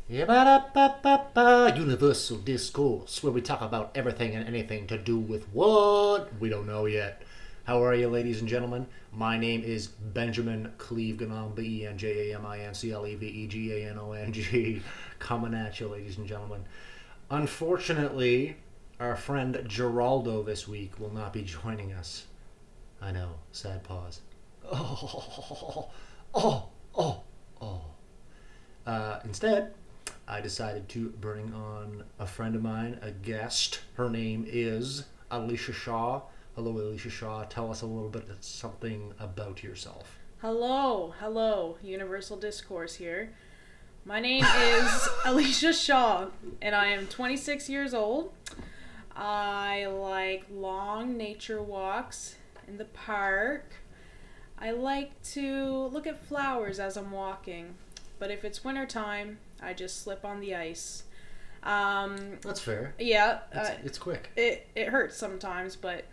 Universal Discourse, where we talk about everything and anything to do with what we don't know yet. How are you, ladies and gentlemen? My name is Benjamin Cleveganon, Benjamin coming at you, ladies and gentlemen. Unfortunately, our friend Geraldo this week will not be joining us. I know, sad pause. Instead, I decided to bring on a friend of mine, a guest. Her name is Alicia Shaw. Hello, Alicia Shaw. Tell us a little bit something about yourself. Hello, Universal Discourse here. My name is Alicia Shaw, and I am 26 years old. I like long nature walks in the park. I like to look at flowers as I'm walking, but if it's wintertime, I just slip on the ice. That's fair. Yeah. It's quick. It hurts sometimes, but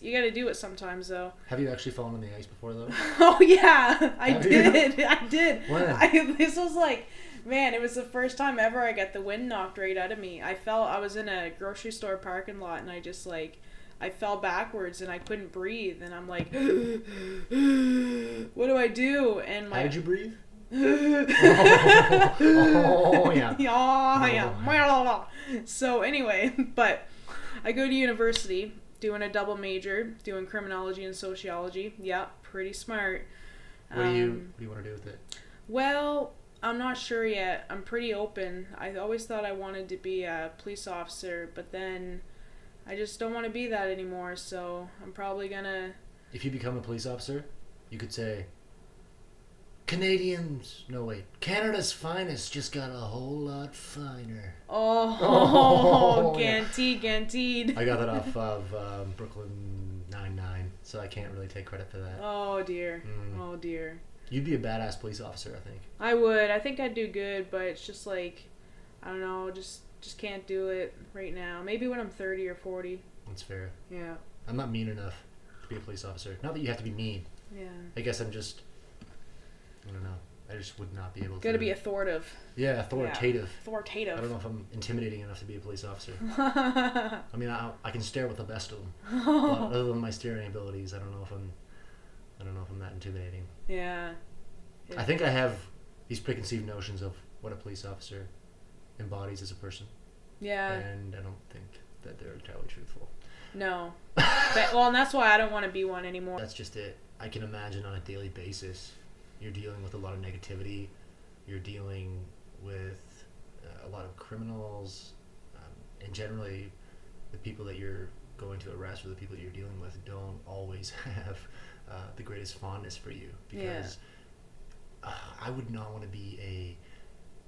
you gotta do it sometimes, though. Have you actually fallen on the ice before, though? Oh, yeah, I did. You? I did. When? This was like, man, it was the first time ever I got the wind knocked right out of me. I was in a grocery store parking lot, and I fell backwards, and I couldn't breathe, and I'm like, what do I do? And how did you breathe? Yeah. Yeah. So anyway, but I go to university doing a double major, doing criminology and sociology. Yeah, pretty smart. What do you want to do with it? Well, I'm not sure yet. I'm pretty open. I always thought I wanted to be a police officer, but then I just don't want to be that anymore, so I'm probably gonna... If you become a police officer, you could say, Canada's finest just got a whole lot finer. Oh, Guaranteed. I got that off of Brooklyn Nine-Nine, so I can't really take credit for that. Oh, dear. Oh, dear. You'd be a badass police officer, I think. I would. I think I'd do good, but it's just like, I don't know, just can't do it right now. Maybe when I'm 30 or 40. That's fair. Yeah. I'm not mean enough to be a police officer. Not that you have to be mean. Yeah. I guess I don't know. I just would not be able to. Gotta be authoritative. Yeah, authoritative. Yeah. Authoritative. I don't know if I'm intimidating enough to be a police officer. I mean, I can stare with the best of them. But other than my staring abilities, I don't know if I'm that intimidating. Yeah. I think I have these preconceived notions of what a police officer embodies as a person. Yeah. And I don't think that they're entirely truthful. No. And that's why I don't want to be one anymore. That's just it. I can imagine on a daily basis, you're dealing with a lot of negativity. You're dealing with a lot of criminals. And generally, the people that you're going to arrest or the people that you're dealing with don't always have the greatest fondness for you. Because I would not want to be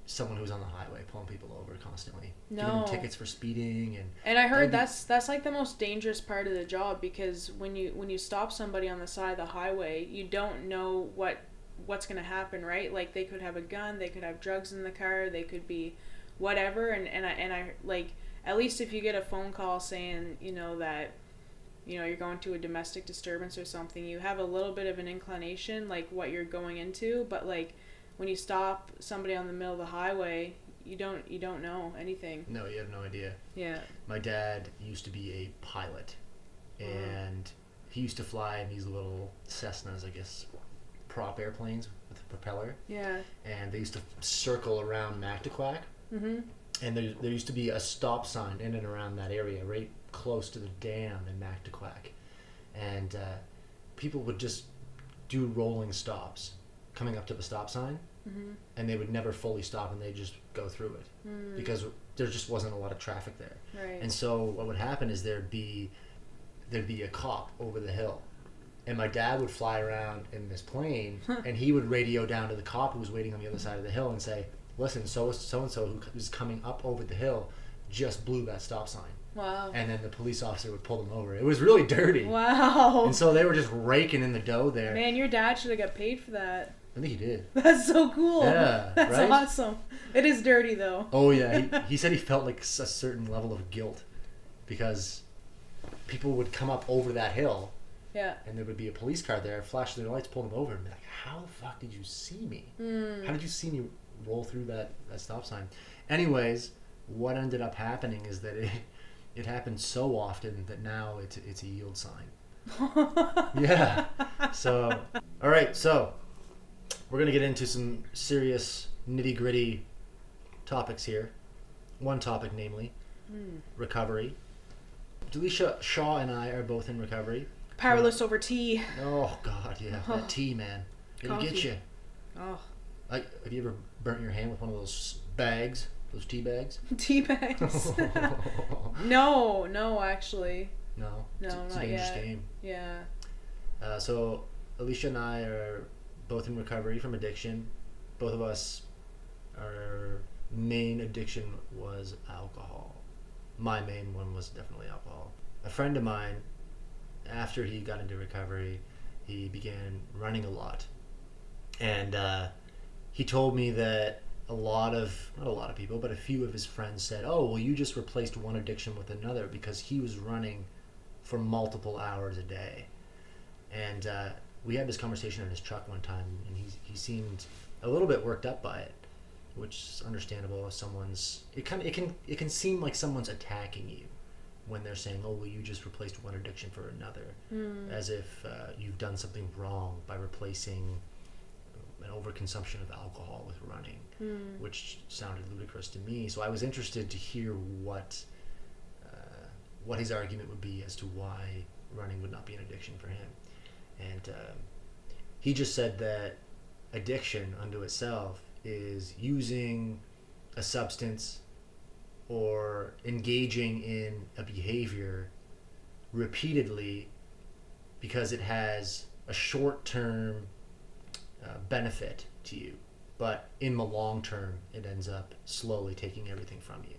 someone who's on the highway pulling people over constantly, giving them tickets for speeding, and I heard that's like the most dangerous part of the job, because when you stop somebody on the side of the highway, you don't know what's going to happen, right? Like, they could have a gun, they could have drugs in the car, they could be whatever, and I like, at least if you get a phone call saying, that you're going to a domestic disturbance or something, you have a little bit of an inclination like what you're going into, but like, when you stop somebody on the middle of the highway, you don't know anything. No, you have no idea. Yeah. My dad used to be a pilot, and he used to fly in these little Cessnas, I guess, prop airplanes with a propeller. Yeah. And they used to circle around Mactaquac. Mm-hmm. And there used to be a stop sign in and around that area, right close to the dam in Mactaquac. And people would just do rolling stops coming up to the stop sign, and they would never fully stop, and they'd just go through it because there just wasn't a lot of traffic there. Right. And so what would happen is there'd be a cop over the hill, and my dad would fly around in this plane, and he would radio down to the cop who was waiting on the other side of the hill and say, listen, so-and-so who's coming up over the hill just blew that stop sign. Wow. And then the police officer would pull them over. It was really dirty. Wow. And so they were just raking in the dough there. Man, your dad should have got paid for that. I think he did. That's so cool. Yeah, That's right? awesome. It is dirty, though. Oh, yeah. He said he felt like a certain level of guilt because people would come up over that hill. Yeah. And there would be a police car there, flash their lights, pull them over, and be like, how the fuck did you see me? How did you see me roll through that stop sign. Anyways, what ended up happening is that it happened so often that now it's a yield sign. Yeah. So, all right. So, we're gonna get into some serious nitty gritty topics here. One topic, namely, recovery. Alicia Shaw and I are both in recovery. Powerless over tea. Oh God, yeah, that tea, man, it'll get you. Oh. Like, have you ever burnt your hand with one of those bags, those tea bags? Tea bags. No, actually. No, it's not a dangerous yet. game. Yeah. So Alicia and I are both in recovery from addiction. Both of us, our main addiction was alcohol. My main one was definitely alcohol. A friend of mine, after he got into recovery, he began running a lot. And he told me that not a lot of people, but a few of his friends said, oh, well, you just replaced one addiction with another, because he was running for multiple hours a day. And we had this conversation in his truck one time, and he seemed a little bit worked up by it, which is understandable. It can seem like someone's attacking you when they're saying, oh, well, you just replaced one addiction for another, as if you've done something wrong by replacing an overconsumption of alcohol with running, which sounded ludicrous to me. So I was interested to hear what his argument would be as to why running would not be an addiction for him. And he just said that addiction unto itself is using a substance or engaging in a behavior repeatedly because it has a short-term benefit to you, but in the long term it ends up slowly taking everything from you.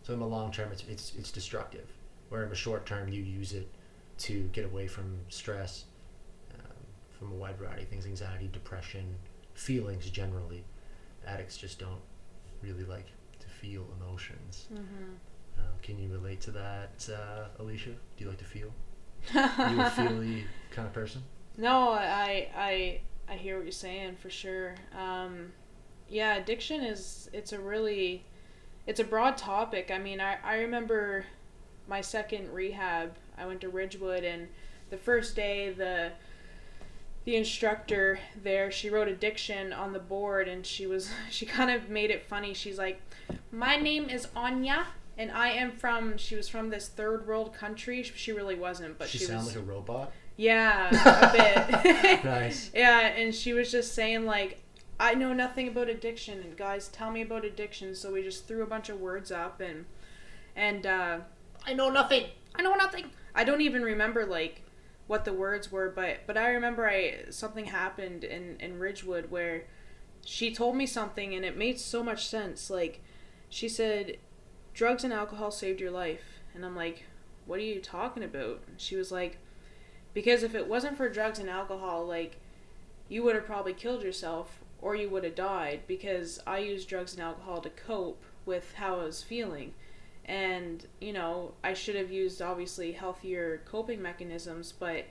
So in the long term it's destructive, where in the short term you use it to get away from stress, from a wide variety of things: anxiety, depression, feelings generally. Addicts just don't really like to feel emotions. Can you relate to that, Alicia? Do you like to feel? Are you a feely kind of person? No, I hear what you're saying for sure. Yeah, addiction it's a broad topic. I mean, I remember my second rehab. I went to Ridgewood, and the first day the instructor there, she wrote addiction on the board, and she kind of made it funny. She's like, my name is Anya, and she was from this third world country. She really wasn't, but she sound was like a robot. Yeah, a bit. Nice. Yeah, and she was just saying, like, I know nothing about addiction, and guys, tell me about addiction. So we just threw a bunch of words up, and I know nothing. I don't even remember, like, what the words were, but I remember something happened in Ridgewood where she told me something, and it made so much sense. Like, she said, drugs and alcohol saved your life. And I'm like, what are you talking about? And she was like, because if it wasn't for drugs and alcohol, like, you would have probably killed yourself, or you would have died, because I used drugs and alcohol to cope with how I was feeling. And, you know, I should have used, obviously, healthier coping mechanisms, but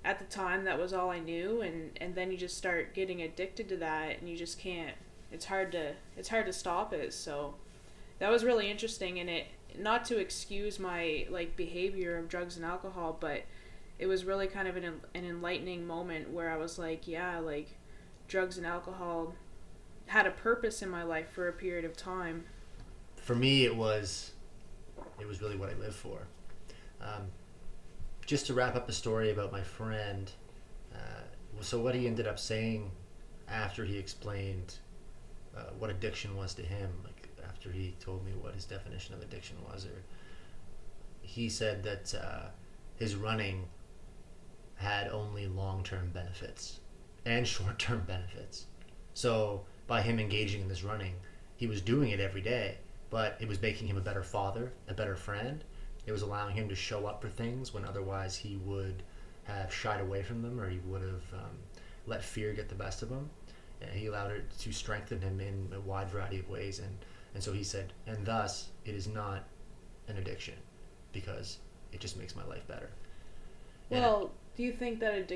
at the time, that was all I knew, and then you just start getting addicted to that, and you just can't, it's hard to stop it. So that was really interesting, and it, not to excuse my, like, behavior of drugs and alcohol, but it was really kind of an enlightening moment where I was like, yeah, like, drugs and alcohol had a purpose in my life for a period of time. For me, it was really what I lived for. Just to wrap up the story about my friend, so what he ended up saying after he explained what addiction was to him, like after he told me what his definition of addiction was, or he said that his running had only long-term benefits and short-term benefits. So by him engaging in this running, he was doing it every day, but it was making him a better father, a better friend. It was allowing him to show up for things when otherwise he would have shied away from them, or he would have let fear get the best of him. And he allowed it to strengthen him in a wide variety of ways. And so he said, and thus it is not an addiction, because it just makes my life better. Well, do you think that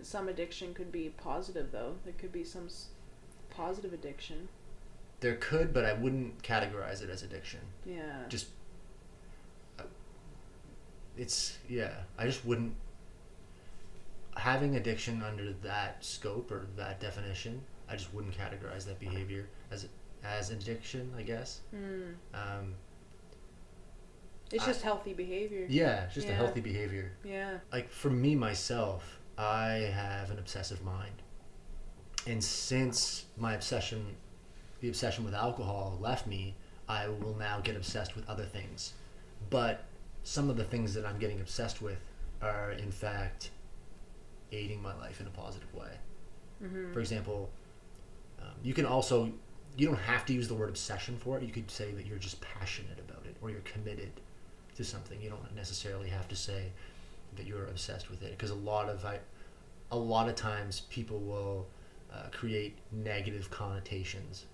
some addiction could be positive, though? There could be some positive addiction. There could, but I wouldn't categorize it as addiction. Yeah. Just I just wouldn't, having addiction under that scope or that definition, I just wouldn't categorize that behavior as addiction, I guess. It's just healthy behavior. Yeah, it's just a healthy behavior. Yeah. Like for me myself, I have an obsessive mind, and since the obsession with alcohol left me, I will now get obsessed with other things. But some of the things that I'm getting obsessed with are in fact aiding my life in a positive way. For example, you don't have to use the word obsession for it. You could say that you're just passionate about it, or you're committed to something. You don't necessarily have to say that you're obsessed with it, because a lot of times people will create negative connotations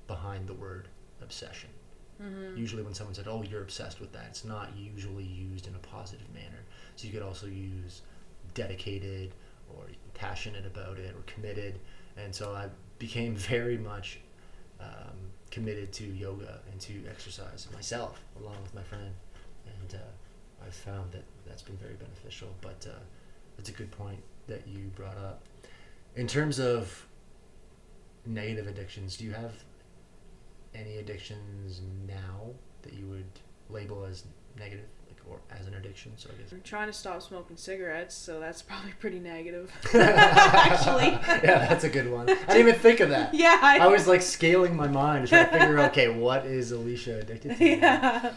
behind the word obsession. Usually when someone said, oh, you're obsessed with that, it's not usually used in a positive manner. So you could also use dedicated or passionate about it or committed. And so I became very much committed to yoga and to exercise myself along with my friend. And I've found that that's been very beneficial. But it's a good point that you brought up. In terms of negative addictions, do you have any addictions now that you would label as negative, like, or as an addiction? So I guess I'm trying to stop smoking cigarettes, so that's probably pretty negative. Actually. Yeah, that's a good one. I didn't even think of that. Yeah. I was like scaling my mind to try to figure out, okay, what is Alicia addicted to? Yeah.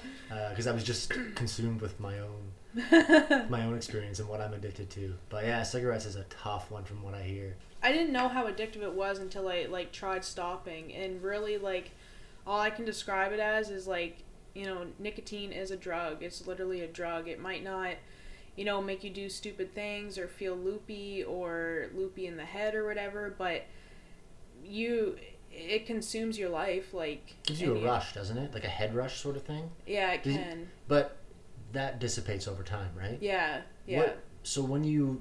Because I was just consumed with my own experience and what I'm addicted to. But yeah, cigarettes is a tough one from what I hear. I didn't know how addictive it was until I like tried stopping, and really like all I can describe it as is like, nicotine is a drug. It's literally a drug. It might not, make you do stupid things or feel loopy in the head or whatever, but it consumes your life. Like, gives you a rush, doesn't it? Like a head rush sort of thing? Yeah, it can. But that dissipates over time, right? Yeah, yeah. So when you're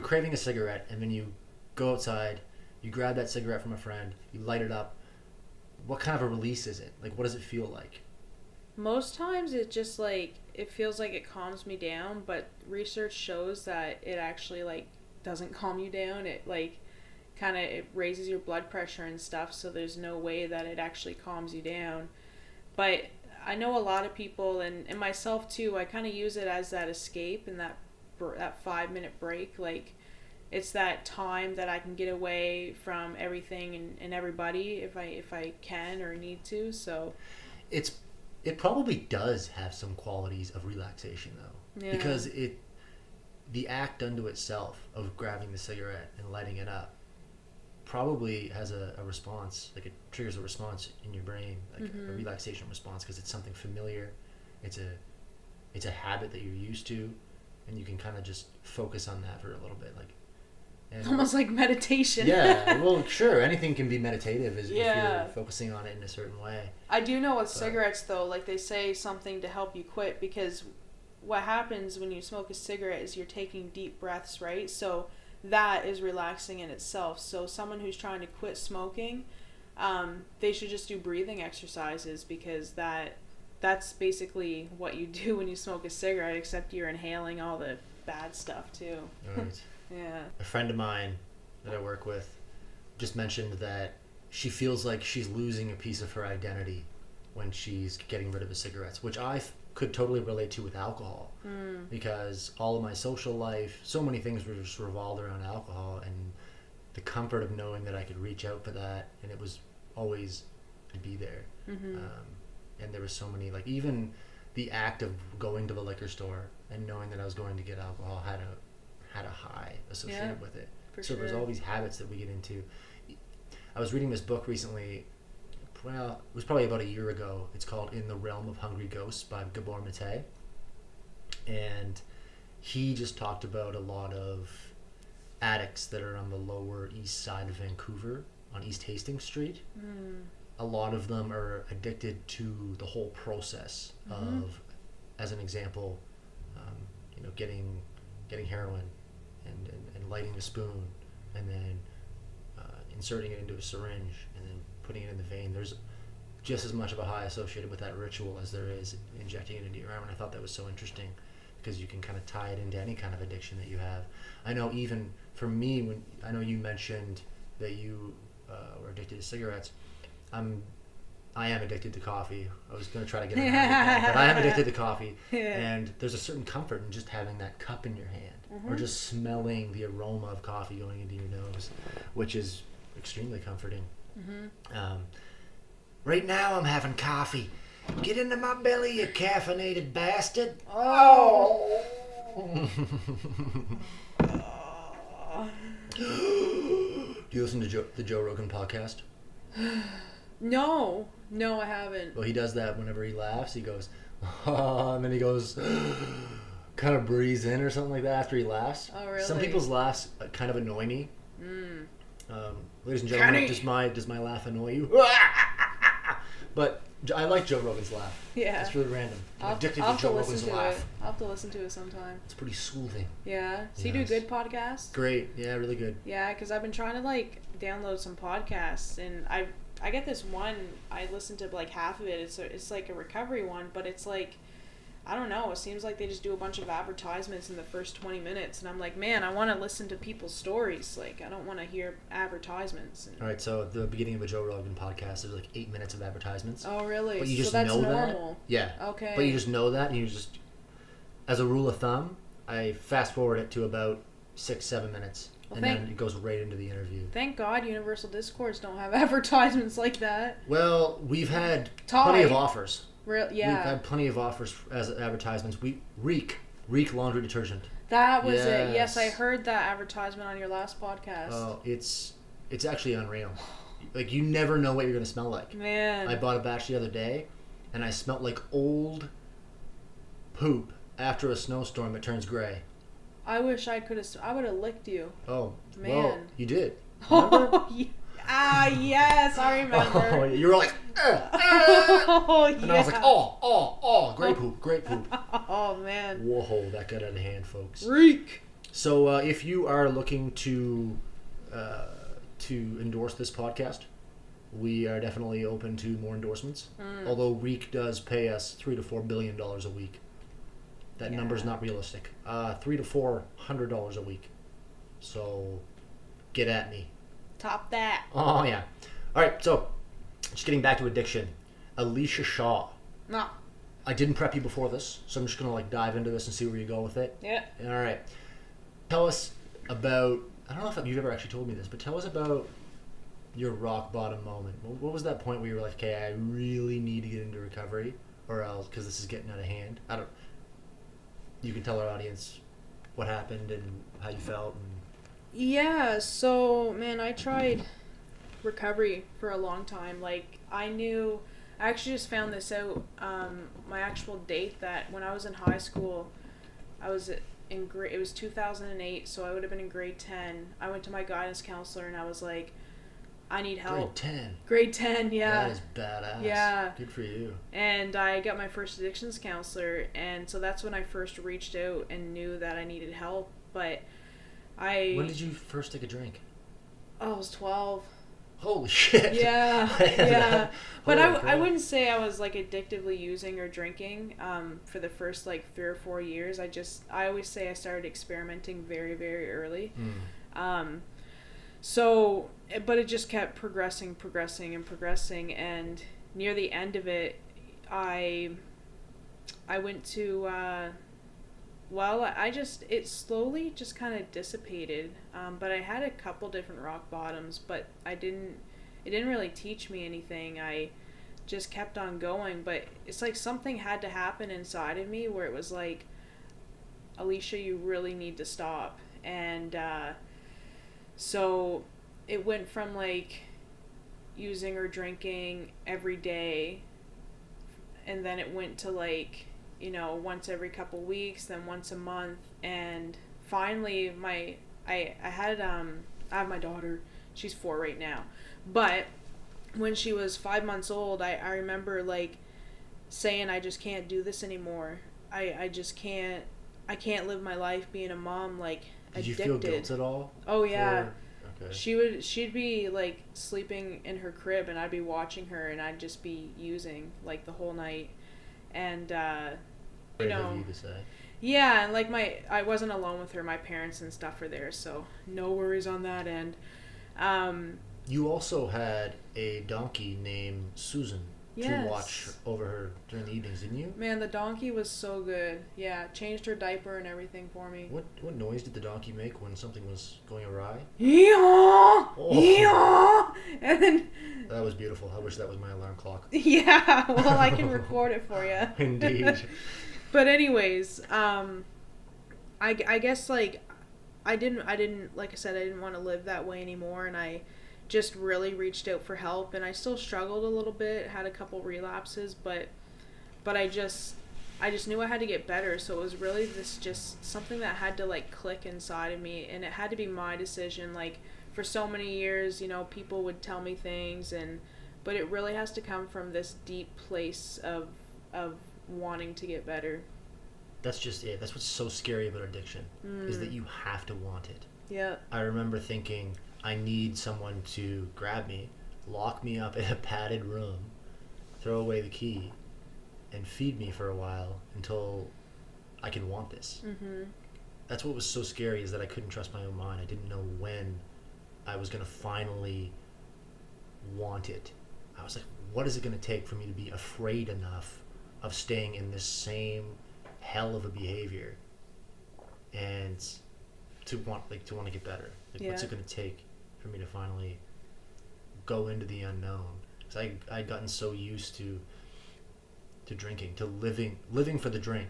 craving a cigarette and then you go outside, you grab that cigarette from a friend, you light it up, what kind of a release is it? Like, what does it feel like? Most times it just like, it feels like it calms me down, but research shows that it actually like doesn't calm you down. It like it raises your blood pressure and stuff, so there's no way that it actually calms you down. But I know a lot of people, and myself too, I kind of use it as that escape and that 5-minute break. Like, it's that time that I can get away from everything and everybody if I can or need to. So it probably does have some qualities of relaxation though. Yeah. Because the act unto itself of grabbing the cigarette and lighting it up probably has a response, like it triggers a response in your brain, like a relaxation response, because it's something familiar. It's a habit that you're used to, and you can kind of just focus on that for a little bit, like. Almost like meditation. Yeah, well, sure. Anything can be meditative if you're focusing on it in a certain way. I do know with cigarettes, though, like they say something to help you quit, because what happens when you smoke a cigarette is you're taking deep breaths, right? So that is relaxing in itself. So someone who's trying to quit smoking, they should just do breathing exercises, because that's basically what you do when you smoke a cigarette, except you're inhaling all the bad stuff, too. Right. Yeah. A friend of mine that I work with just mentioned that she feels like she's losing a piece of her identity when she's getting rid of the cigarettes, which I could totally relate to with alcohol, because all of my social life, so many things were just revolved around alcohol, and the comfort of knowing that I could reach out for that, and it was always to be there. And there were so many, like, even the act of going to the liquor store and knowing that I was going to get alcohol had a high associated with it. So there's all these habits that we get into. I was reading this book recently. Well, it was probably about a year ago. It's called In the Realm of Hungry Ghosts by Gabor Mate. And he just talked about a lot of addicts that are on the lower east side of Vancouver on East Hastings Street. A lot of them are addicted to the whole process of, as an example, getting heroin and lighting the spoon, and then inserting it into a syringe, and then putting it in the vein, there's just as much of a high associated with that ritual as there is injecting it into your arm. And I thought that was so interesting because you can kind of tie it into any kind of addiction that you have. I know even for me, when I know you mentioned that you were addicted to cigarettes, I am addicted to coffee. I was going to try to get it out, but I am addicted to coffee. And there's a certain comfort in just having that cup in your hand, or just smelling the aroma of coffee going into your nose, which is extremely comforting. Right now I'm having coffee. Get into my belly, you caffeinated bastard. Oh! Do you listen to the Joe Rogan podcast? No, I haven't. Well, he does that whenever he laughs. He goes, and then he goes, kind of breathes in or something like that after he laughs. Oh, really? Some people's laughs kind of annoy me. Ladies and gentlemen, does my laugh annoy you? But I like Joe Rogan's laugh. Yeah. It's really random. I'm addicted to Joe Rogan's laugh. I'll have to listen to it sometime. It's pretty soothing. Yeah. Does he do good podcasts? Great. Yeah, really good. Yeah, because I've been trying to like download some podcasts, and I get this one. I listened to like half of it. It's like a recovery one, but it's like, I don't know. It seems like they just do a bunch of advertisements in the first 20 minutes, and I'm like, man, I want to listen to people's stories. Like, I don't want to hear advertisements. All right, so at the beginning of a Joe Rogan podcast, there's like 8 minutes of advertisements. Oh, really? But you just so that's know normal. that. Yeah. Okay. But you just know that, and you just, as a rule of thumb, I fast forward it to about 6-7 minutes, and then it goes right into the interview. Thank God Universal Discourse don't have advertisements like that. Well, we've had plenty of offers. Yeah. We've had plenty of offers as advertisements. Reek laundry detergent. That was it. Yes, I heard that advertisement on your last podcast. Oh, it's actually unreal. Like, you never know what you're going to smell like. Man. I bought a batch the other day, and I smelled like old poop after a snowstorm. It turns gray. I wish I could have. I would have licked you. Oh, man. Well, you did. Remember? Yes, I remember. Oh, you were like, oh, and I was like, oh, great poop. Oh, man. Whoa, that got out of hand, folks. Reek. So, if you are looking to endorse this podcast, we are definitely open to more endorsements. Although Reek does pay us $3 to $4 billion a week. That number's not realistic. $300 to $400 a week. So, get at me. Top that. Oh, yeah. All right, so, just getting back to addiction. Alicia Shaw. No. I didn't prep you before this, so I'm just going to dive into this and see where you go with it. Yeah. All right. Tell us about, I don't know if you've ever actually told me this, but tell us about your rock bottom moment. What was that point where you were like, okay, I really need to get into recovery, or else, because this is getting out of hand? You can tell our audience what happened and how you felt. Yeah, so, man, I tried recovery for a long time. Like, I actually just found this out, my actual date, that when I was in high school, it was 2008, so I would have been in grade 10. I went to my guidance counselor and I was like, I need help. Grade 10, yeah. That is badass. Yeah. Good for you. And I got my first addictions counselor, and so that's when I first reached out and knew that I needed help. But When did you first take a drink? I was 12. Holy shit. Yeah, yeah. But I wouldn't say I was addictively using or drinking for the first 3 or 4 years. I always say I started experimenting very, very early. So, but it just kept progressing, and near the end of it, I went to, it slowly just kind of dissipated, but I had a couple different rock bottoms, but it didn't really teach me anything. I just kept on going, but it's like something had to happen inside of me where it was like, Alicia, you really need to stop. And so it went from using or drinking every day, and then it went to once every couple weeks, then once a month, and finally I have my daughter. She's 4 right now, but when she was 5 months old, I remember saying, I just can't do this anymore. I can't live my life being a mom addicted. Did you feel guilt at all? Oh yeah. Okay. She'd be like sleeping in her crib, and I'd be watching her, and I'd just be using like the whole night, and you Brave of know, you to say. yeah, and like I wasn't alone with her. My parents and stuff were there, so no worries on that end. Um, You also had a donkey named Susan to watch yes. over her during the evenings, didn't you? Man, the donkey was so good. Yeah, changed her diaper and everything for me. What noise did the donkey make when something was going awry? Yeehaw! Oh, Yeehaw! And then, that was beautiful. I wish that was my alarm clock. yeah, well, I can record it for you. Indeed. But anyways, I guess like I didn't like I said, I didn't want to live that way anymore, and I just really reached out for help, and I still struggled a little bit, had a couple relapses, but I just knew I had to get better. So it was really this just something that had to like click inside of me, and it had to be my decision. Like for so many years, people would tell me things, but it really has to come from this deep place of wanting to get better. That's just it. That's what's so scary about addiction, is that you have to want it. Yeah. I remember thinking, I need someone to grab me, lock me up in a padded room, throw away the key, and feed me for a while until I can want this. Mm-hmm. That's what was so scary, is that I couldn't trust my own mind. I didn't know when I was going to finally want it. I was like, what is it going to take for me to be afraid enough of staying in this same hell of a behavior and to want to get better? Like, what's it going to take for me to finally go into the unknown? Because I'd gotten so used to drinking, to living for the drink.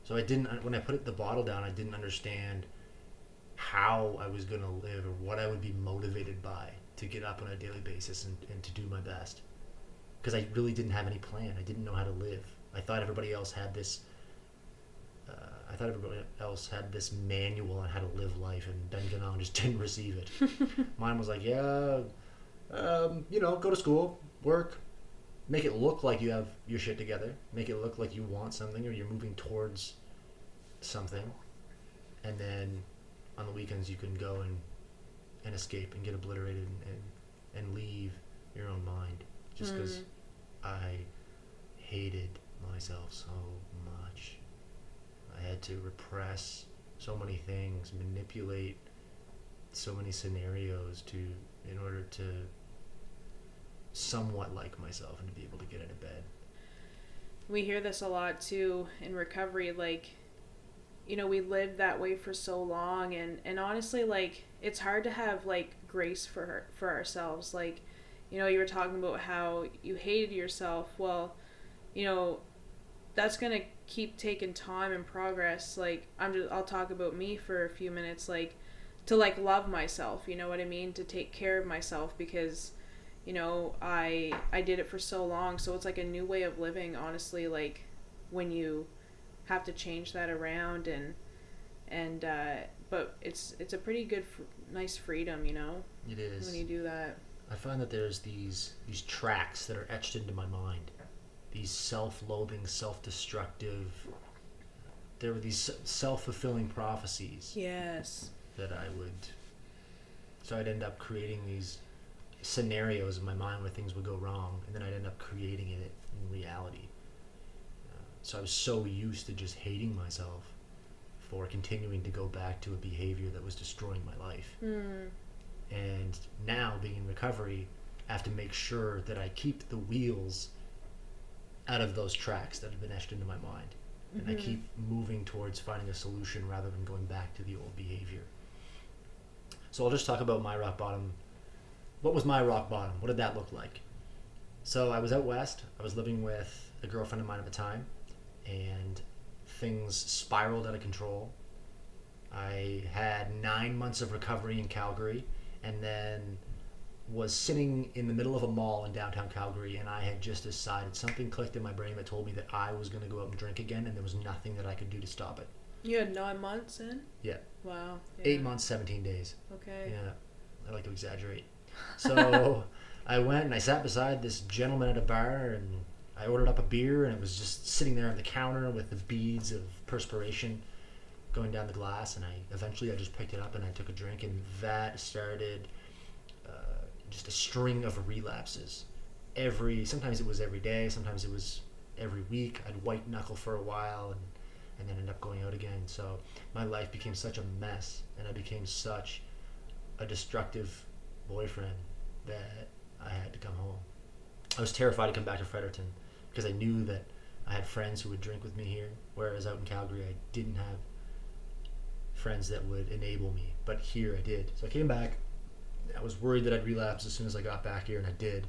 So when I put the bottle down, I didn't understand how I was going to live or what I would be motivated by to get up on a daily basis and to do my best. Because I really didn't have any plan. I didn't know how to live. I thought everybody else had this manual on how to live life, and Danganron just didn't receive it. Mine was like, go to school, work, make it look like you have your shit together, make it look like you want something or you're moving towards something, and then on the weekends you can go and escape and get obliterated and leave your own mind, just because I hated myself so much. I had to repress so many things, manipulate so many scenarios in order to somewhat like myself and to be able to get out of bed. We hear this a lot too in recovery, like, we lived that way for so long, and honestly, like, it's hard to have like grace for ourselves. Like, you were talking about how you hated yourself. Well, that's gonna keep taking time and progress. Like, I'll talk about me for a few minutes, like, to like love myself, you know what I mean? To take care of myself, because I did it for so long. So it's like a new way of living, honestly, like when you have to change that around, and but it's a pretty good nice freedom, It is. when you do that. I find that there's these tracks that are etched into my mind, these self-loathing, self-destructive, there were these self-fulfilling prophecies. Yes. That so I'd end up creating these scenarios in my mind where things would go wrong, and then I'd end up creating it in reality. So I was so used to just hating myself for continuing to go back to a behavior that was destroying my life. And now, being in recovery, I have to make sure that I keep the wheels out of those tracks that have been etched into my mind. And I keep moving towards finding a solution rather than going back to the old behavior. So I'll just talk about my rock bottom. What was my rock bottom? What did that look like? So I was out west. I was living with a girlfriend of mine at the time, and things spiraled out of control. I had 9 months of recovery in Calgary, and then was sitting in the middle of a mall in downtown Calgary, and I had just decided, something clicked in my brain that told me that I was going to go out and drink again, and there was nothing that I could do to stop it. You had 9 months in? Yeah. Wow. Yeah. 8 months, 17 days. Okay. Yeah, I like to exaggerate. So I went and I sat beside this gentleman at a bar, and I ordered up a beer, and it was just sitting there on the counter with the beads of perspiration going down the glass, and I just picked it up and I took a drink, and that started just a string of relapses. Sometimes it was every day, sometimes it was every week. I'd white knuckle for a while and then end up going out again. So my life became such a mess, and I became such a destructive boyfriend that I had to come home. I was terrified to come back to Fredericton because I knew that I had friends who would drink with me here, whereas out in Calgary I didn't have friends that would enable me, but here I did. So I came back. I was worried that I'd relapse as soon as I got back here, and I did.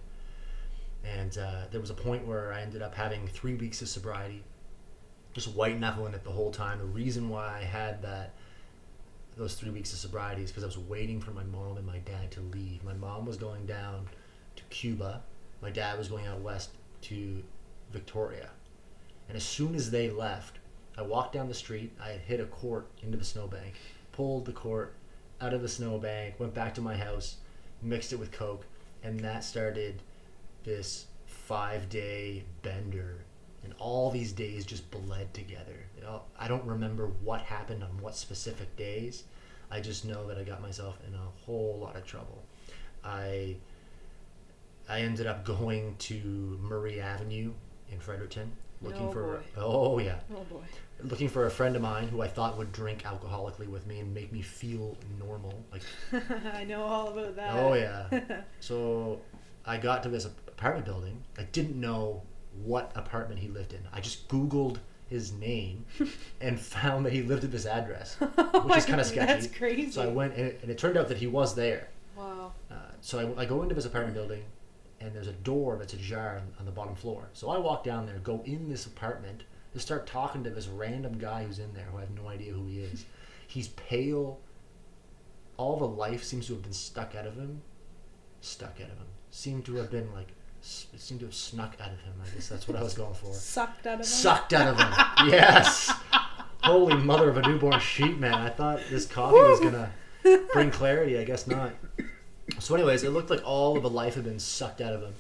And there was a point where I ended up having 3 weeks of sobriety, just white knuckling it the whole time. The reason why I had those 3 weeks of sobriety is because I was waiting for my mom and my dad to leave. My mom was going down to Cuba. My dad was going out west to Victoria. And as soon as they left, I walked down the street. I had hit a quart into the snowbank, pulled the quart out of the snowbank, went back to my house, mixed it with Coke, and that started this 5-day bender. And all these days just bled together. I don't remember what happened on what specific days. I just know that I got myself in a whole lot of trouble. I ended up going to Murray Avenue in Fredericton, looking looking for a friend of mine who I thought would drink alcoholically with me and make me feel normal. Like I know all about that. Oh yeah. So I got to this apartment building. I didn't know what apartment he lived in. I just Googled his name and found that he lived at this address, which is kind of sketchy. That's crazy. So I went, and it turned out that he was there. Wow. So I go into this apartment building, and there's a door that's ajar on the bottom floor. So I walk down there, go in this apartment, and start talking to this random guy who's in there who I have no idea who he is. He's pale. All the life seems to have been stuck out of him. Seemed to have been it seemed to have snuck out of him. I guess that's what I was going for. Sucked out of him? Sucked out of him. Yes. Holy mother of a newborn sheep, man. I thought this coffee was going to bring clarity. I guess not. So anyways, it looked like all of the life had been sucked out of him.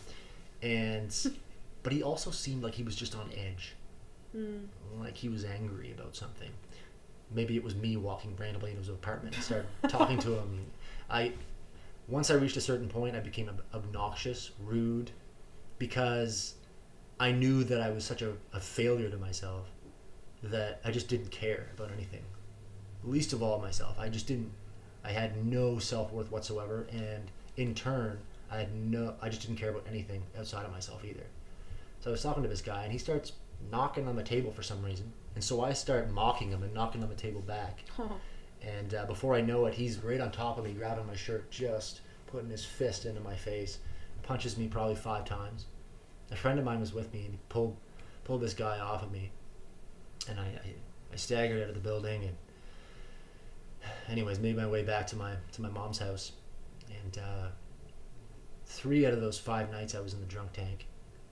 But he also seemed like he was just on edge. Like he was angry about something. Maybe it was me walking randomly into his apartment and started talking to him. Once I reached a certain point, I became obnoxious, rude, because I knew that I was such a failure to myself that I just didn't care about anything. Least of all myself. I had no self-worth whatsoever, and in turn, I just didn't care about anything outside of myself either. So I was talking to this guy, and he starts knocking on the table for some reason, and so I start mocking him and knocking on the table back. And before I know it, he's right on top of me, grabbing my shirt, just putting his fist into my face, punches me probably 5 times. A friend of mine was with me, and he pulled this guy off of me, and I staggered out of the building, and anyways, made my way back to my mom's house. And 3 out of those 5 nights I was in the drunk tank.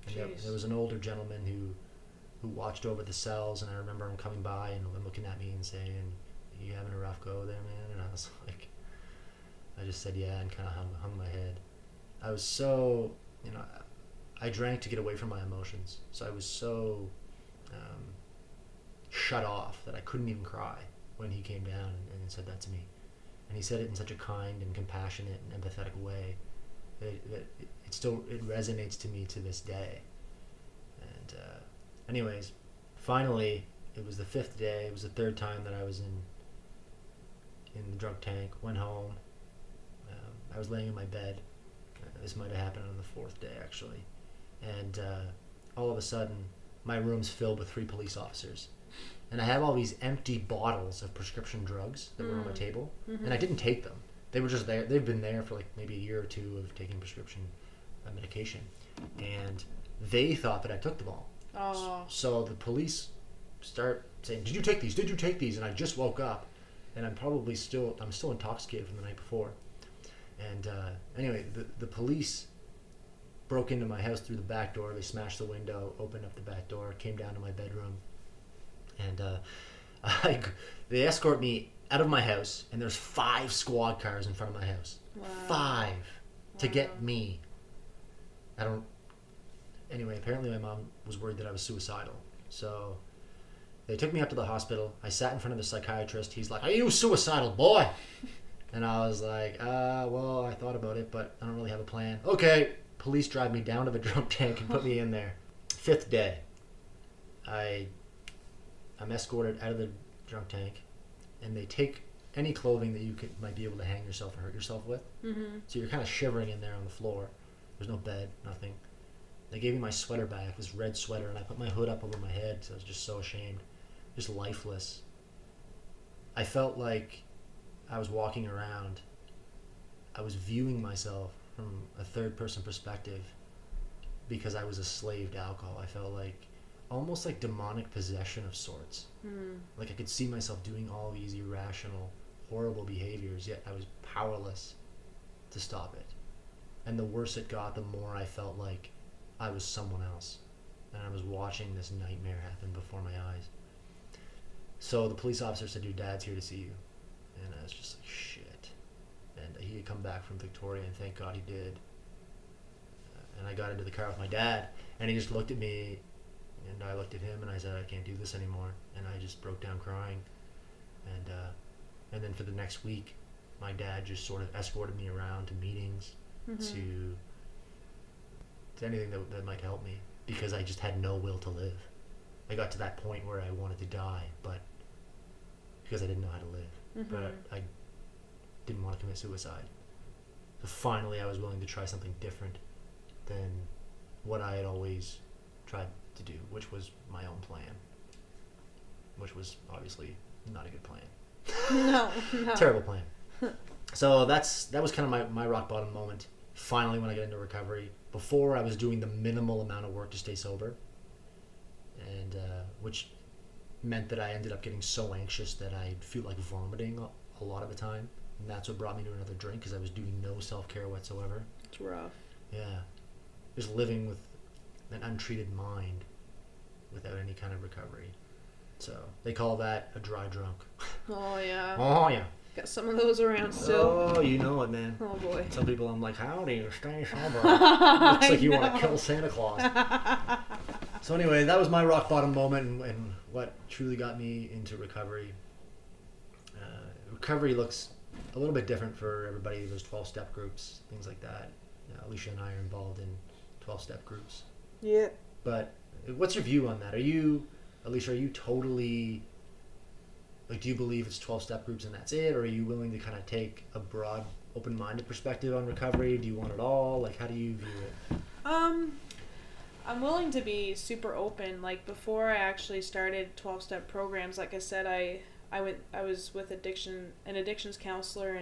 And there was an older gentleman who watched over the cells, and I remember him coming by and looking at me and saying, "You having a rough go there, man?" And I was like, I just said yeah, and kind of hung my head. I was so, I drank to get away from my emotions. So I was so shut off that I couldn't even cry when he came down and said that to me. And he said it in such a kind and compassionate and empathetic way that it resonates to me to this day. And anyways, finally, it was the 5th day. It was the 3rd time that I was in the drunk tank. Went home. I was laying in my bed. This might have happened on the 4th day, actually. And all of a sudden, my room's filled with 3 police officers. And I have all these empty bottles of prescription drugs that were on my table. And I didn't take them. They were just there. They've been there for maybe a year or 2 of taking prescription medication. And they thought that I took them all. Oh. So the police start saying, "Did you take these? Did you take these?" And I just woke up. And I'm still intoxicated from the night before. And anyway, the police broke into my house through the back door. They smashed the window, opened up the back door, came down to my bedroom. And they escort me out of my house, and there's 5 squad cars in front of my house. Wow. 5 to get me. Anyway, apparently my mom was worried that I was suicidal. So They took me up to the hospital. I sat in front of the psychiatrist. He's like, "Are you suicidal, boy?" And I was like, well, I thought about it, but I don't really have a plan. Okay. Police drive me down to the drunk tank and put me in there. 5th day, I'm escorted out of the drunk tank, and they take any clothing that you might be able to hang yourself or hurt yourself with. Mm-hmm. So you're kind of shivering in there on the floor. There's no bed, nothing. They gave me my sweater back, this red sweater, and I put my hood up over my head, so I was just so ashamed. Just lifeless. I felt like I was walking around. I was viewing myself from a third-person perspective because I was a slave to alcohol. I felt like almost like demonic possession of sorts. Like I could see myself doing all these irrational, horrible behaviors, yet I was powerless to stop it. And the worse it got, the more I felt like I was someone else. And I was watching this nightmare happen before my eyes. So the police officer said, "Your dad's here to see you." And I was just like, shit. And he had come back from Victoria, and thank God he did. And I got into the car with my dad, and he just looked at me, and I looked at him, and I said, "I can't do this anymore." And I just broke down crying. And then for the next week, my dad just sort of escorted me around to meetings, to anything that might help me, because I just had no will to live. I got to that point where I wanted to die, but because I didn't know how to live. But I didn't want to commit suicide. So finally I was willing to try something different than what I had always tried to do, which was my own plan. Which was obviously not a good plan. No. Terrible plan. So that was kind of my rock bottom moment. Finally, when I got into recovery. Before, I was doing the minimal amount of work to stay sober, and which meant that I ended up getting so anxious that I'd feel like vomiting a lot of the time, and that's what brought me to another drink, because I was doing no self-care whatsoever. It's rough. Yeah, just living with an untreated mind without any kind of recovery. So they call that a dry drunk. Oh yeah. Oh yeah. Got some of those around still. Oh, you know it, man. Oh boy. Some people, I'm like, how do you stay sober? Looks like you want to kill Santa Claus. So anyway, that was my rock bottom moment, and what truly got me into recovery. Recovery looks a little bit different for everybody. There's 12-step groups, things like that. Alicia and I are involved in 12-step groups. Yeah. But what's your view on that? Alicia, are you totally... Like, do you believe it's 12-step groups and that's it? Or are you willing to kind of take a broad, open-minded perspective on recovery? Do you want it all? Like, how do you view it? I'm willing to be super open. Like, before I actually started 12-step programs, like I said, I was with an addictions counselor,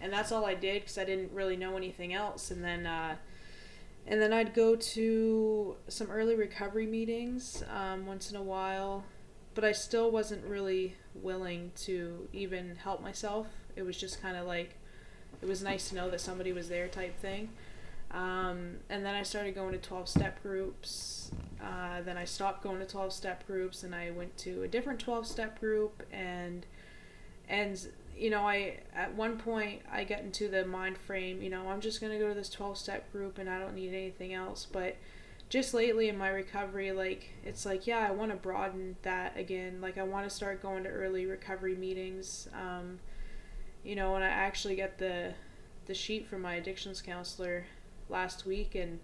and that's all I did, because I didn't really know anything else. And then I'd go to some early recovery meetings once in a while, but I still wasn't really willing to even help myself. It was just kind of like, it was nice to know that somebody was there type thing. And then I started going to 12-step groups. Then I stopped going to 12-step groups, and I went to a different 12-step group. And you know, at one point I got into the mind frame, you know, I'm just going to go to this 12-step group and I don't need anything else. But just lately in my recovery, like, it's like, yeah, I want to broaden that again. Like, I want to start going to early recovery meetings. You know, and I actually got the sheet from my addictions counselor last week, and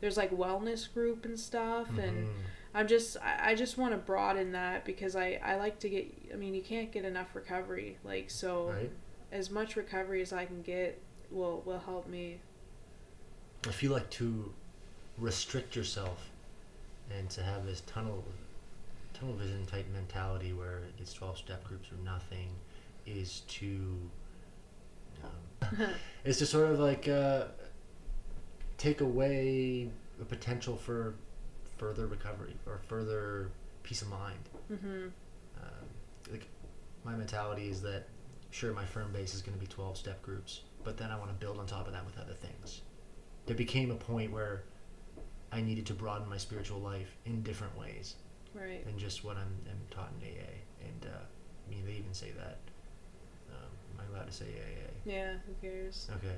there's like wellness group and stuff, and I just want to broaden that, because I like to get, I mean, you can't get enough recovery, like, so Right. As much recovery as I can get will help me. I feel like to restrict yourself and to have this tunnel vision type mentality where it's 12-step groups or nothing is to is to sort of like take away the potential for further recovery or further peace of mind. Like, my mentality is that, sure, my firm base is going to be 12-step groups, but then I want to build on top of that with other things. There became a point where I needed to broaden my spiritual life in different ways, Right. than just what I'm taught in AA. And I mean, they even say that. Am I allowed to say AA? Yeah, who cares? Okay,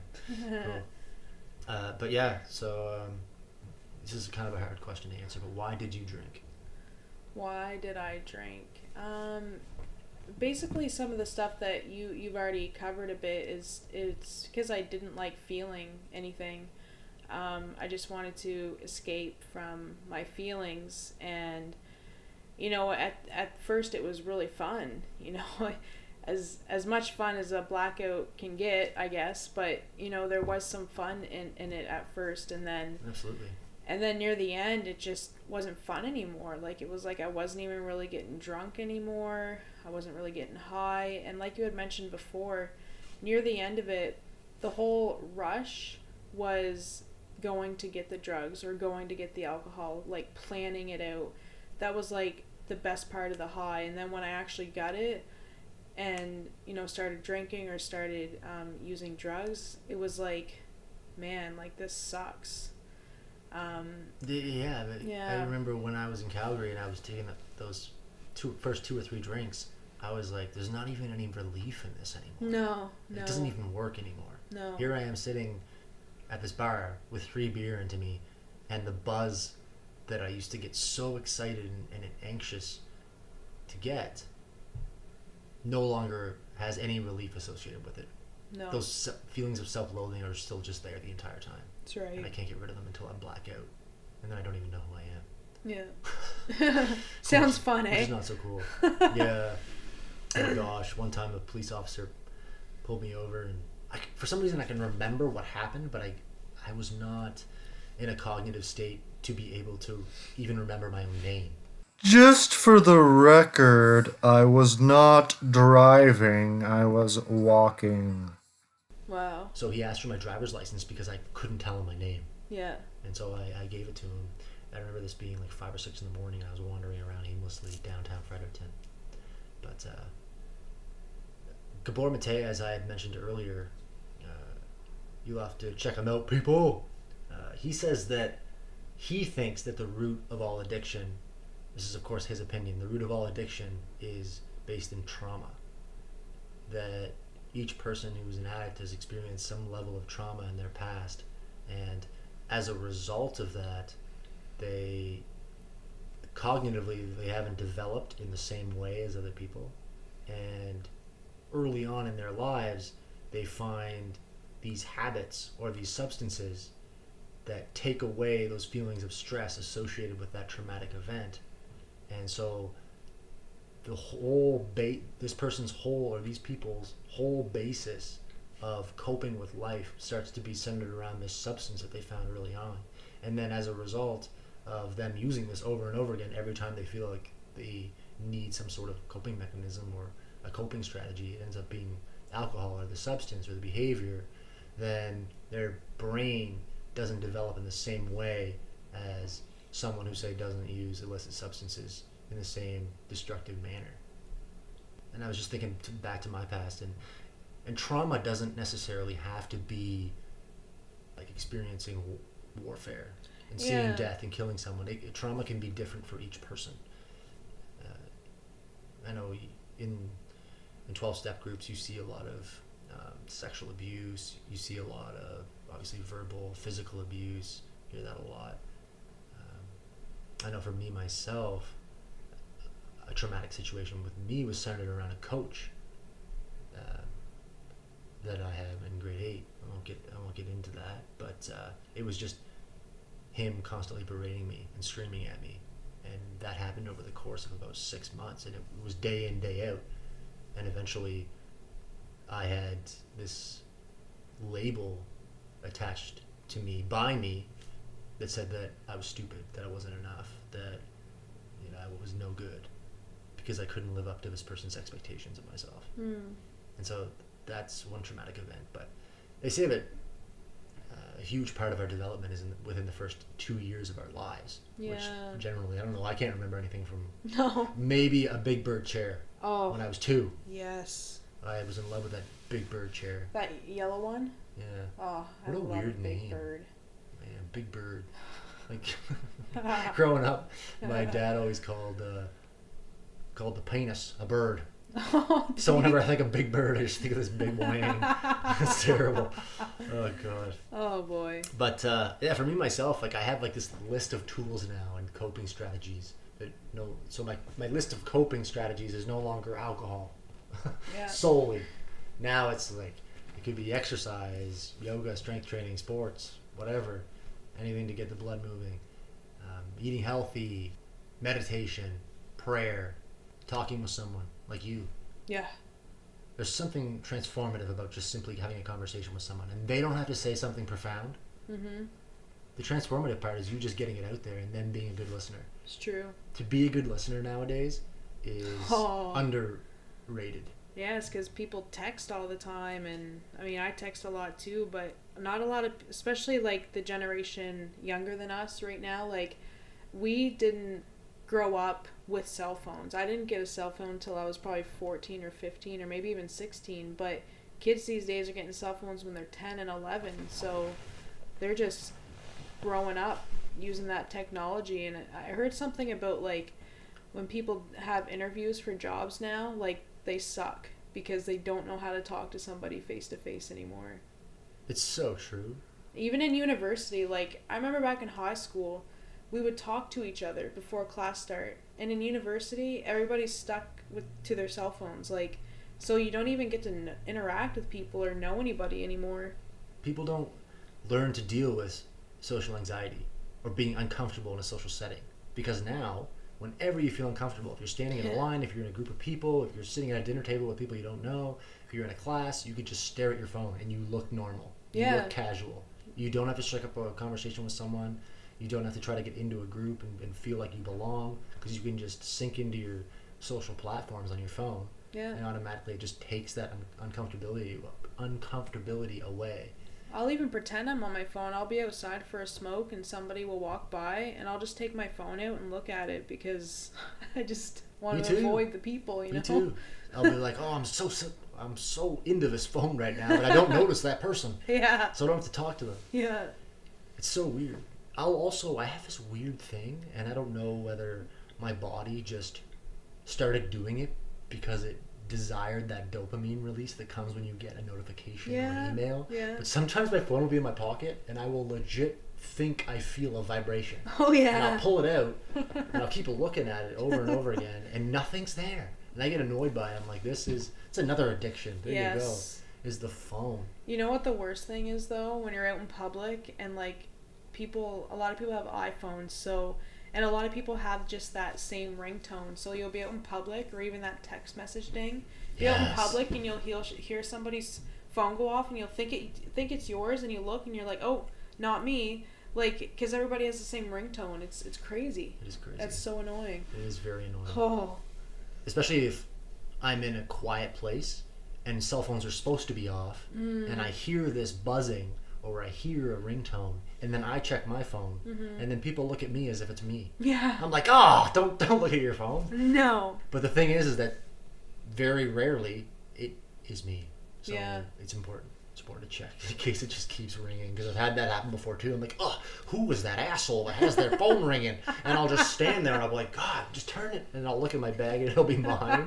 cool. But yeah, so this is kind of a hard question to answer, but why did you drink? Why did I drink? Basically some of the stuff that you've already covered a bit is it's because I didn't like feeling anything. I just wanted to escape from my feelings, and at first it was really fun, as much fun as a blackout can get, I guess, but there was some fun in it at first, and then Absolutely. and then near the end it just wasn't fun anymore. Like it was like I wasn't even really getting drunk anymore. I wasn't really getting high, and like you had mentioned before, near the end of it, the whole rush was going to get the drugs or going to get the alcohol, like planning it out. That was like the best part of the high. And then when I actually got it and started drinking or started using drugs, it was like, man, like this sucks. Yeah, but I remember when I was in Calgary and I was taking those first 2 or 3 drinks, I was like, there's not even any relief in this anymore. No. It doesn't even work anymore. No. Here I am sitting at this bar with 3 beer into me, and the buzz that I used to get so excited and anxious to get no longer has any relief associated with it. No. Those feelings of self-loathing are still just there the entire time. That's right. And I can't get rid of them until I black out. And then I don't even know who I am. Yeah. Sounds fun, which eh? is not so cool. Yeah. Oh gosh, one time a police officer pulled me over, and for some reason I can remember what happened, but I was not in a cognitive state to be able to even remember my own name. Just for the record, I was not driving, I was walking. Wow. So he asked for my driver's license because I couldn't tell him my name. Yeah. And so I gave it to him. I remember this being like 5 or 6 in the morning. I was wandering around aimlessly downtown Fredericton. But Gabor Mate, as I had mentioned earlier, you'll have to check him out, people. He says that he thinks that the root of all addiction, this is of course his opinion, the root of all addiction is based in trauma. That each person who's an addict has experienced some level of trauma in their past, and as a result of that, they cognitively they haven't developed in the same way as other people, and early on in their lives they find these habits or these substances that take away those feelings of stress associated with that traumatic event. And so the whole this person's whole, or these people's whole basis of coping with life starts to be centered around this substance that they found early on. And then as a result of them using this over and over again, every time they feel like they need some sort of coping mechanism or a coping strategy, it ends up being alcohol or the substance or the behavior, then their brain doesn't develop in the same way as someone who, say, doesn't use illicit substances in the same destructive manner. And I was just thinking back to my past, and trauma doesn't necessarily have to be like experiencing warfare and seeing death and killing someone. Trauma can be different for each person. I know in 12-step groups you see a lot of sexual abuse, you see a lot of obviously verbal, physical abuse, you hear that a lot. I know for me myself, a traumatic situation with me was centered around a coach that I have in grade 8. I won't get into that, but it was just him constantly berating me and screaming at me, and that happened over the course of about 6 months, and it was day in, day out, and eventually I had this label attached to me by me that said that I was stupid, that I wasn't enough, that I was no good because I couldn't live up to this person's expectations of myself. And so that's one traumatic event. But they say that a huge part of our development is within the first 2 years of our lives, which generally, I don't know, I can't remember anything from maybe a Big Bird chair when I was 2. Yes. I was in love with that Big Bird chair. That yellow one? Yeah. Oh, what a weird Big name. Bird. Man, Big Bird. Like growing up, my dad always called the penis a bird. Oh, so whenever I think of Big Bird, I just think of this big wang. It's terrible. Oh god. Oh boy. But yeah, for me myself, like I have like this list of tools now and coping strategies No, so my list of coping strategies is no longer alcohol Yeah. solely. Now it's like it could be exercise, yoga, strength training, sports, whatever, anything to get the blood moving. Eating healthy, meditation, prayer, talking with someone like you. Yeah. There's something transformative about just simply having a conversation with someone, and they don't have to say something profound. Mm-hmm. The transformative part is you just getting it out there and then being a good listener. It's true. To be a good listener nowadays is underrated. Yes, because people text all the time, and I mean, I text a lot too, but not a lot of, especially like the generation younger than us right now, like, we didn't grow up with cell phones. I didn't get a cell phone until I was probably 14 or 15 or maybe even 16, but kids these days are getting cell phones when they're 10 and 11, so they're just growing up using that technology. And I heard something about, like, when people have interviews for jobs now, like, they suck because they don't know how to talk to somebody face to face anymore. It's so true. Even in university, like, I remember back in high school, we would talk to each other before class start, and in university, everybody's stuck to their cell phones, like, so you don't even get to interact with people or know anybody anymore. People don't learn to deal with social anxiety or being uncomfortable in a social setting, because now, whenever you feel uncomfortable, if you're standing in a line, if you're in a group of people, if you're sitting at a dinner table with people you don't know, if you're in a class, you could just stare at your phone and you look normal. You look casual. You don't have to strike up a conversation with someone. You don't have to try to get into a group and feel like you belong, because you can just sink into your social platforms on your phone. Yeah. And automatically it just takes that uncomfortability away. I'll even pretend I'm on my phone. I'll be outside for a smoke and somebody will walk by, and I'll just take my phone out and look at it because I just want to avoid the people, you know? Me too. I'll be like, oh, I'm so into this phone right now, but I don't notice that person. Yeah. So I don't have to talk to them. Yeah. It's so weird. I have this weird thing, and I don't know whether my body just started doing it because it desired that dopamine release that comes when you get a notification or an email. Yeah. But sometimes my phone will be in my pocket, and I will legit think I feel a vibration. Oh, yeah. And I'll pull it out, and I'll keep looking at it over and over again, and nothing's there. And I get annoyed by it. I'm like, it's another addiction. There you go. Is the phone. You know what the worst thing is, though? When you're out in public and, like, a lot of people have iPhones, so, and a lot of people have just that same ringtone, so you'll be out in public, or even that text message ding. Be out in public and you'll hear somebody's phone go off, and you'll think it's yours, and you look and you're like, oh, not me, like, because everybody has the same ringtone. It's crazy. It is crazy. That's so annoying. It is very annoying. Oh. Especially if I'm in a quiet place and cell phones are supposed to be off, and I hear this buzzing or I hear a ringtone, and then I check my phone, and then people look at me as if it's me. Yeah. I'm like, oh, don't look at your phone. No. But the thing is that very rarely it is me. So it's important. It's important to check in case it just keeps ringing, because I've had that happen before too. I'm like, oh, who was that asshole that has their phone ringing? And I'll just stand there and I'll be like, God, just turn it. And I'll look at my bag and it'll be mine.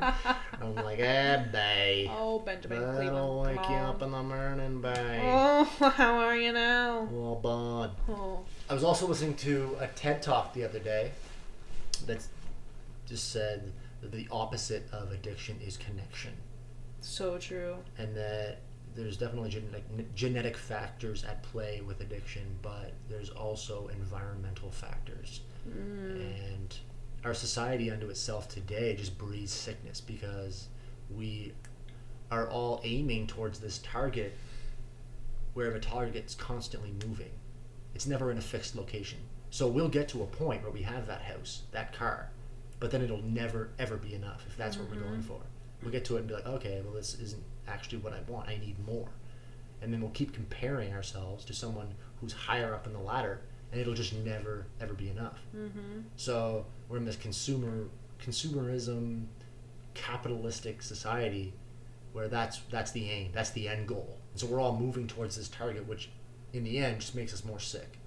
I'm like, babe. Oh, Benjamin That'll Cleveland. wake you up in the morning, babe. Oh, how are you now? Oh, bud. Oh. I was also listening to a TED Talk the other day that just said that the opposite of addiction is connection. So true. And that there's definitely genetic factors at play with addiction, but there's also environmental factors. And our society unto itself today just breeds sickness, because we are all aiming towards this target, where the target's constantly moving. It's never in a fixed location. So we'll get to a point where we have that house, that car, but then it'll never ever be enough if that's what we're going for. We'll get to it and be like, okay, well, this isn't actually what I want. I need more. And then we'll keep comparing ourselves to someone who's higher up in the ladder, and it'll just never ever be enough. So we're in this consumerism, capitalistic society where that's the aim, that's the end goal. And so we're all moving towards this target, which in the end just makes us more sick.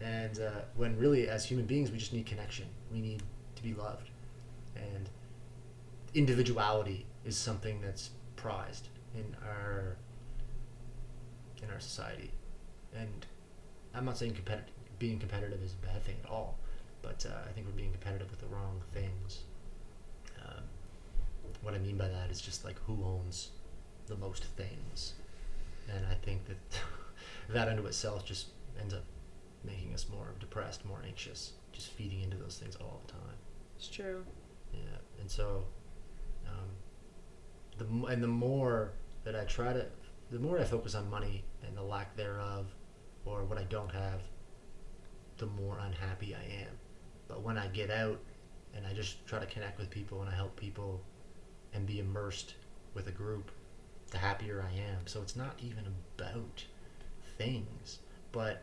And when really, as human beings, we just need connection. We need to be loved. And individuality is something that's prized in our society. And I'm not saying being competitive is a bad thing at all, but I think we're being competitive with the wrong things. What I mean by that is just like who owns the most things, and I think that that unto itself just ends up making us more depressed, more anxious, just feeding into those things all the time. It's true. Yeah, and so the more that I try to, the more I focus on money and the lack thereof, or what I don't have, the more unhappy I am. But when I get out and I just try to connect with people and I help people and be immersed with a group, the happier I am. So it's not even about things, but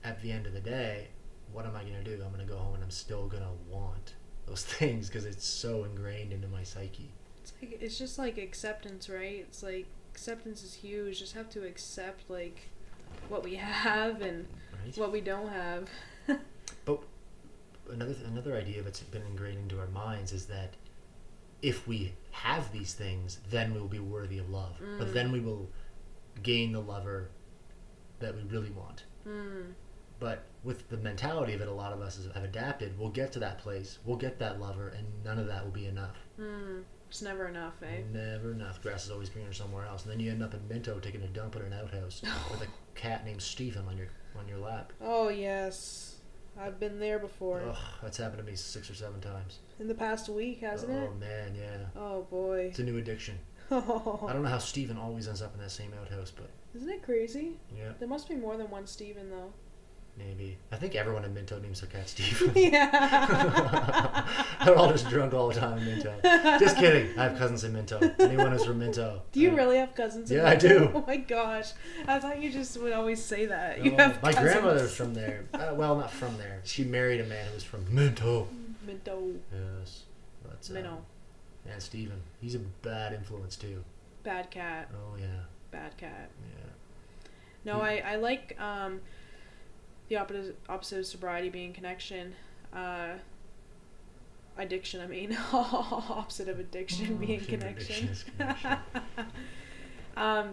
at the end of the day, what am I going to do? I'm going to go home and I'm still going to want those things because it's so ingrained into my psyche. It's just like acceptance, right? It's like acceptance is huge. Just have to accept like what we have and what we don't have. But another idea that's been ingrained into our minds is that if we have these things, then we will be worthy of love. Or then we will gain the lover that we really want. But with the mentality of it, a lot of us have adapted. We'll get to that place, we'll get that lover, and none of that will be enough. It's never enough, eh? Never enough. Grass is always greener somewhere else. And then you end up in Minto taking a dump in an outhouse with a cat named Stephen on your lap. Oh yes, I've been there before. Ugh, that's happened to me 6 or 7 times. In the past week, hasn't it? Oh man, yeah. Oh boy. It's a new addiction. I don't know how Stephen always ends up in that same outhouse, but Isn't it crazy? yeah, There must be more than one Steven though. maybe. I think everyone in Minto names their cat Stephen. Yeah. They're all just drunk all the time in Minto. Just kidding. I have cousins in Minto. Anyone who's from Minto. Do you really have cousins? Yeah, I do. Oh my gosh. I thought you just would always say that. No, You have my cousins. grandmother's from there. Well, not from there. She married a man who was from Minto. Minto. Yes. But, Minnow. and Stephen. He's a bad influence too. Bad cat. Oh yeah. Bad cat. Yeah. No, I like the opposite of sobriety being connection. Addiction, I mean. Opposite of addiction being connection.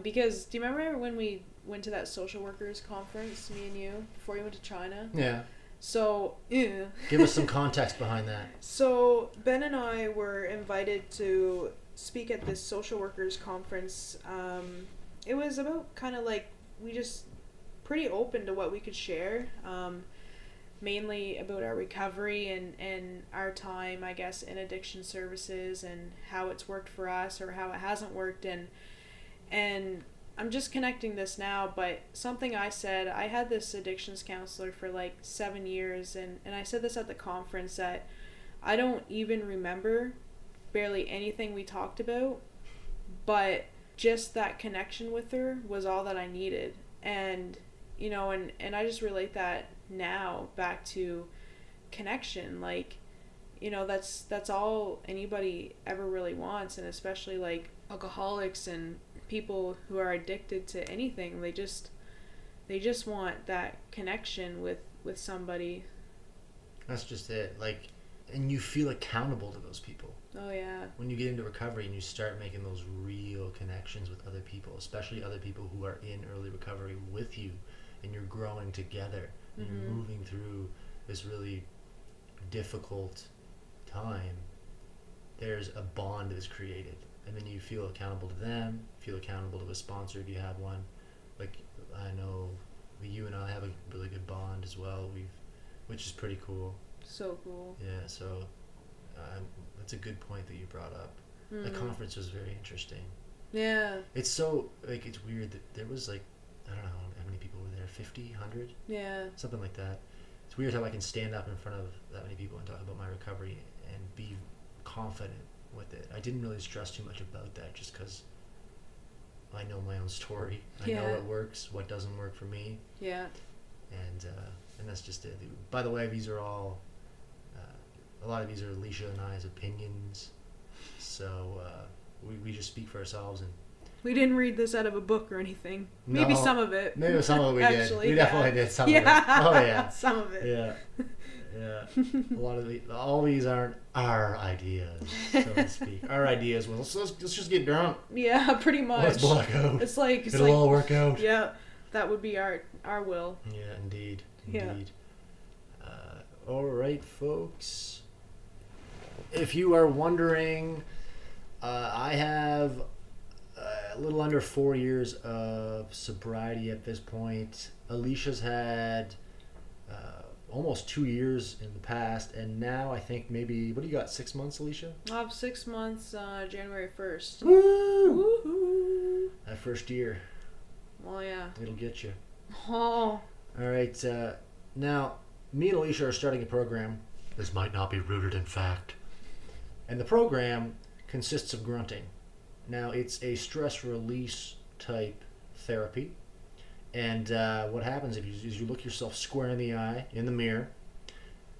Because do you remember when we went to that social workers conference, me and you, before you went to China? Yeah. So, Give us some context behind that. So Ben and I were invited to speak at this social workers conference. It was about kind of like, we just pretty open to what we could share, mainly about our recovery and our time, I guess, in addiction services and how it's worked for us or how it hasn't worked. And I'm just connecting this now, but something I said, I had this addictions counselor for like 7 years, and I said this at the conference, that I don't even remember barely anything we talked about, but just that connection with her was all that I needed. And you know, and I just relate that now back to connection. Like, you know, that's all anybody ever really wants, and especially like alcoholics and people who are addicted to anything, they just want that connection with somebody. That's just it. Like, and you feel accountable to those people. Oh yeah. When you get into recovery and you start making those real connections with other people, especially other people who are in early recovery with you, and you're growing together, and you're moving through this really difficult time, there's a bond that's created. And then you feel accountable to them, feel accountable to a sponsor if you have one. Like, I know you and I have a really good bond as well, which is pretty cool. So cool. Yeah, so that's a good point that you brought up. The conference was very interesting. Yeah. It's so, like, it's weird that there was, like, I don't know how many people were there, 50, 100? Yeah. Something like that. It's weird how I can stand up in front of that many people and talk about my recovery and be confident with it. I didn't really stress too much about that just because I know my own story. I know what works, what doesn't work for me. Yeah. And that's just it. By the way, these are all, a lot of these are Alicia and I's opinions. So we just speak for ourselves. And We didn't read this out of a book or anything. Maybe No, some of it. maybe some of it we Actually, did. We definitely did some of it. Yeah. Oh yeah. Some of it. Yeah. Yeah. A lot of all these aren't our ideas, so to speak. Our ideas was let's just get drunk. Yeah, pretty much. Let's black out. It's like It'll all work out. Yeah, that would be our will. Yeah, indeed. Yeah. Indeed. All right, folks. If you are wondering, I have a little under 4 years of sobriety at this point. Alicia's had almost 2 years in the past, and now I think maybe, what do you got, 6 months, Alicia? I'll have 6 months, January 1st. Woo! Woohoo! That first year, Well, yeah. it'll get you. Oh. All right, now, me and Alicia are starting a program. This might not be rooted in fact. And the program consists of grunting. Now, it's a stress release type therapy. And what happens is you look yourself square in the eye, in the mirror,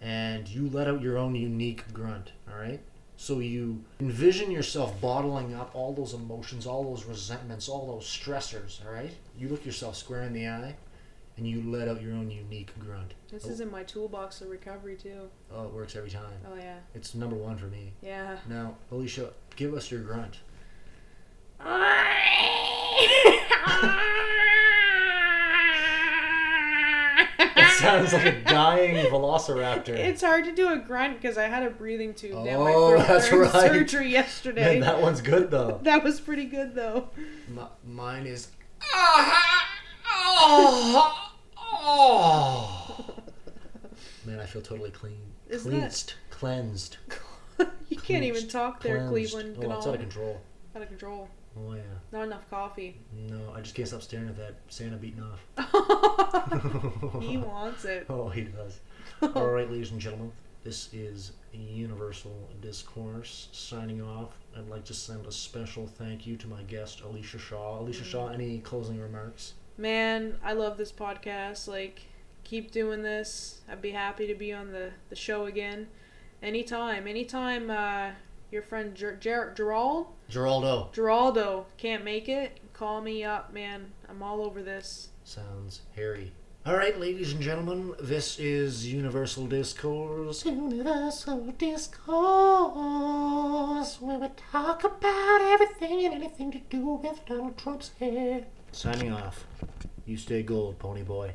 and you let out your own unique grunt, all right? So you envision yourself bottling up all those emotions, all those resentments, all those stressors, all right? You look yourself square in the eye, and you let out your own unique grunt. This is in my toolbox of recovery, too. Oh, it works every time. Oh, yeah. It's number one for me. Yeah. Now, Alicia, give us your grunt. It sounds like a dying velociraptor. It's hard to do a grunt because I had a breathing tube down my Oh, throat that's during right. surgery yesterday. Man, that one's good, though. That was pretty good, though. Mine is... Man, I feel totally clean. Isn't Cleansed. You can't even talk there, Cleansed. Cleveland. Oh, it's out of control. Out of control. Oh, yeah. Not enough coffee. No, I just can't stop staring at that Santa beating off. He wants it. Oh, he does. All right, ladies and gentlemen, this is Universal Discourse signing off. I'd like to send a special thank you to my guest, Alicia Shaw. Alicia Shaw, any closing remarks? Man, I love this podcast. Like, keep doing this. I'd be happy to be on the show again. Anytime. Your friend Geraldo can't make it, call me up, man. I'm all over this. Sounds hairy. All right, ladies and gentlemen, this is Universal Discourse. Universal Discourse, where we talk about everything and anything to do with Donald Trump's hair. Signing off. You stay gold, pony boy.